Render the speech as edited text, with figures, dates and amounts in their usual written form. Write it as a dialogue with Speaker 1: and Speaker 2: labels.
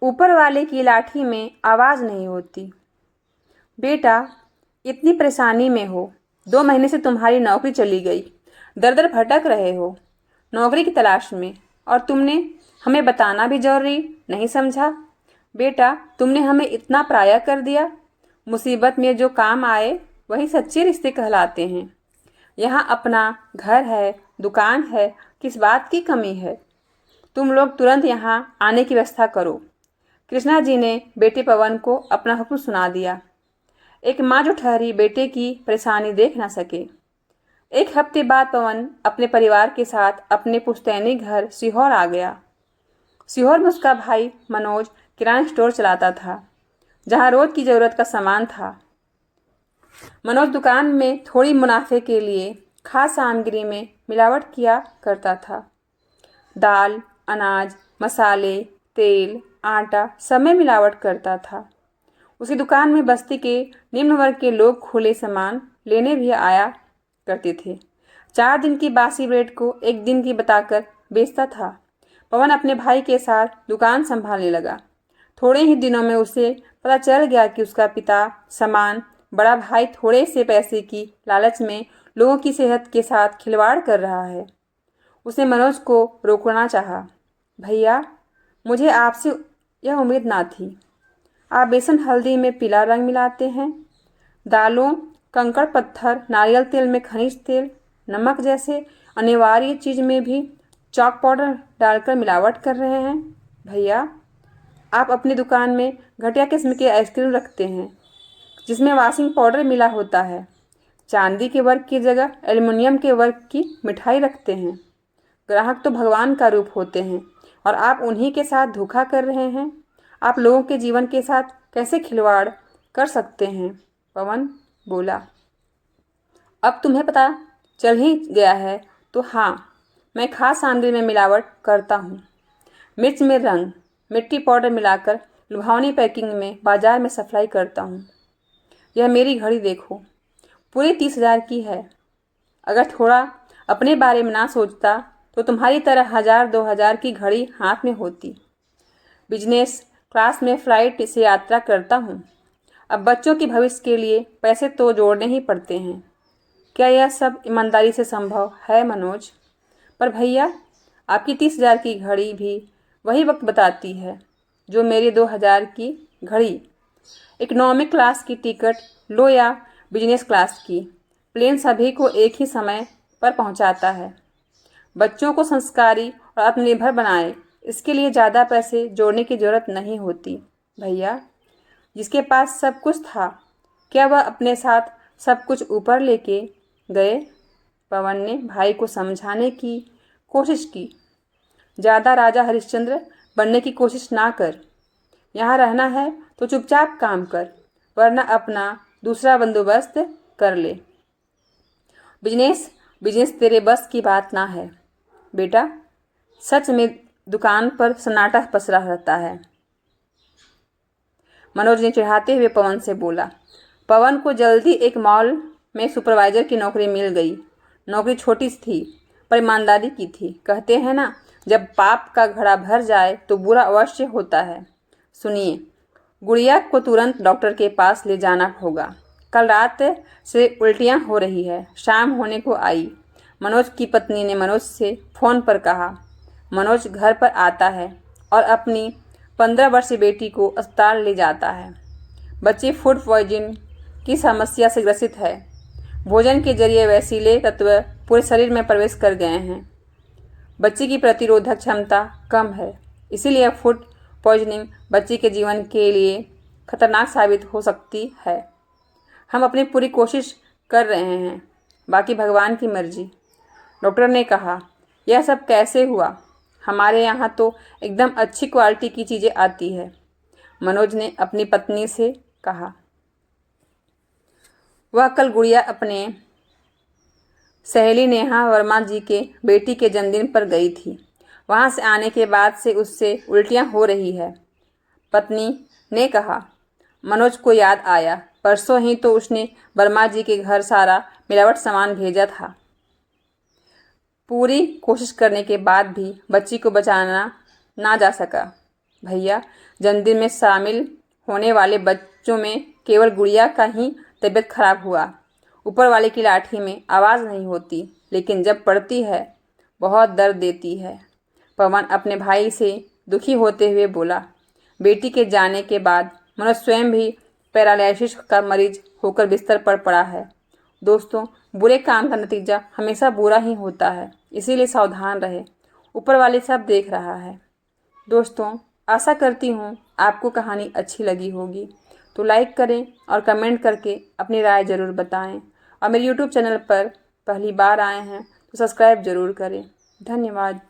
Speaker 1: ऊपर वाले की लाठी में आवाज़ नहीं होती। बेटा, इतनी परेशानी में हो, 2 महीने से तुम्हारी नौकरी चली गई, दर दर भटक रहे हो नौकरी की तलाश में, और तुमने हमें बताना भी जरूरी नहीं समझा। बेटा, तुमने हमें इतना पराया कर दिया। मुसीबत में जो काम आए वही सच्चे रिश्ते कहलाते हैं। यहाँ अपना घर है, दुकान है, किस बात की कमी है? तुम लोग तुरंत यहाँ आने की व्यवस्था करो। कृष्णा जी ने बेटे पवन को अपना हुक्म सुना दिया। एक माँ जो ठहरी बेटे की परेशानी देख न सके। 1 हफ्ते बाद पवन अपने परिवार के साथ अपने पुश्तैनी घर सीहोर आ गया। सीहोर में उसका भाई मनोज किराना स्टोर चलाता था, जहाँ रोज की जरूरत का सामान था। मनोज दुकान में थोड़ी मुनाफे के लिए खास सामग्री में मिलावट किया करता था। दाल, अनाज, मसाले, तेल, आटा सब में मिलावट करता था। उसकी दुकान में बस्ती के निम्न वर्ग के लोग खुले सामान लेने भी आया करते थे। 4 दिन की बासी ब्रेड को 1 दिन की बताकर बेचता था। पवन अपने भाई के साथ दुकान संभालने लगा। थोड़े ही दिनों में उसे पता चल गया कि उसका पिता समान बड़ा भाई थोड़े से पैसे की लालच में लोगों की सेहत के साथ खिलवाड़ कर रहा है। उसने मनोज को रोकना चाहा। भैया, मुझे आपसे यह उम्मीद ना थी। आप बेसन हल्दी में पीला रंग मिलाते हैं, दालों, कंकड़ पत्थर, नारियल तेल में खनिज तेल, नमक जैसे अनिवार्य चीज में भी चॉक पाउडर डालकर मिलावट कर रहे हैं। भैया, आप अपनी दुकान में घटिया किस्म के आइसक्रीम रखते हैं, जिसमें वॉशिंग पाउडर मिला होता है। चांदी के वर्क की जगह एल्युमिनियम के वर्क की मिठाई रखते हैं। ग्राहक तो भगवान का रूप होते हैं और आप उन्हीं के साथ धोखा कर रहे हैं। आप लोगों के जीवन के साथ कैसे खिलवाड़ कर सकते हैं? पवन बोला। अब तुम्हें पता चल ही गया है तो हाँ, मैं खास सामग्री में मिलावट करता हूँ। मिर्च में रंग, मिट्टी पाउडर मिलाकर लुभावनी पैकिंग में बाजार में सप्लाई करता हूँ। यह मेरी घड़ी देखो, पूरी 30,000 की है। अगर थोड़ा अपने बारे में ना सोचता तो तुम्हारी तरह 1,000-2,000 की घड़ी हाथ में होती। बिजनेस क्लास में फ्लाइट से यात्रा करता हूँ। अब बच्चों के भविष्य के लिए पैसे तो जोड़ने ही पड़ते हैं। क्या यह सब ईमानदारी से संभव है मनोज? पर भैया, आपकी 30,000 की घड़ी भी वही वक्त बताती है जो मेरी 2,000 की घड़ी। इकोनॉमिक क्लास की टिकट लो या बिजनेस क्लास की, प्लेन सभी को एक ही समय पर पहुंचाता है। बच्चों को संस्कारी और आत्मनिर्भर बनाए, इसके लिए ज़्यादा पैसे जोड़ने की जरूरत नहीं होती। भैया, जिसके पास सब कुछ था, क्या वह अपने साथ सब कुछ ऊपर लेके गए? पवन ने भाई को समझाने की कोशिश की। ज़्यादा राजा हरिश्चंद्र बनने की कोशिश ना कर। यहाँ रहना है तो चुपचाप काम कर, वरना अपना दूसरा बंदोबस्त कर ले। बिजनेस बिजनेस तेरे बस की बात ना है बेटा। सच में दुकान पर सन्नाटा पसरा रहता है। मनोज ने चिढ़ाते हुए पवन से बोला। पवन को जल्दी एक मॉल में सुपरवाइजर की नौकरी मिल गई। नौकरी छोटी सी थी पर ईमानदारी की थी। कहते हैं ना, जब पाप का घड़ा भर जाए तो बुरा अवश्य होता है। सुनिए, गुड़िया को तुरंत डॉक्टर के पास ले जाना होगा। कल रात से उल्टियाँ हो रही है, शाम होने को आई। मनोज की पत्नी ने मनोज से फ़ोन पर कहा। मनोज घर पर आता है और अपनी 15 वर्षीय बेटी को अस्पताल ले जाता है। बच्ची फूड पॉइजन की समस्या से ग्रसित है। भोजन के जरिए वैसीले तत्व पूरे शरीर में प्रवेश कर गए हैं। बच्ची की प्रतिरोधक क्षमता कम है, इसीलिए फूड पॉइजनिंग बच्ची के जीवन के लिए खतरनाक साबित हो सकती है। हम अपनी पूरी कोशिश कर रहे हैं, बाकी भगवान की मर्जी। डॉक्टर ने कहा। यह सब कैसे हुआ? हमारे यहाँ तो एकदम अच्छी क्वालिटी की चीज़ें आती है, मनोज ने अपनी पत्नी से कहा। वह कल गुड़िया अपने सहेली नेहा वर्मा जी के बेटी के जन्मदिन पर गई थी। वहाँ से आने के बाद से उससे उल्टियाँ हो रही है। पत्नी ने कहा। मनोज को याद आया, परसों ही तो उसने वर्मा जी के घर सारा मिलावट सामान भेजा था। पूरी कोशिश करने के बाद भी बच्ची को बचाना ना जा सका। भैया, जन्मदिन में शामिल होने वाले बच्चों में केवल गुड़िया का ही तबीयत खराब हुआ। ऊपर वाले की लाठी में आवाज़ नहीं होती, लेकिन जब पड़ती है बहुत दर्द देती है। पवन अपने भाई से दुखी होते हुए बोला। बेटी के जाने के बाद मनोज स्वयं भी पैरालिसिस का मरीज होकर बिस्तर पर पड़ा है। दोस्तों, बुरे काम का नतीजा हमेशा बुरा ही होता है, इसीलिए सावधान रहे। ऊपर वाले सब देख रहा है। दोस्तों, आशा करती हूँ आपको कहानी अच्छी लगी होगी, तो लाइक करें और कमेंट करके अपनी राय ज़रूर बताएं। और मेरे यूट्यूब चैनल पर पहली बार आए हैं तो सब्सक्राइब ज़रूर करें। धन्यवाद।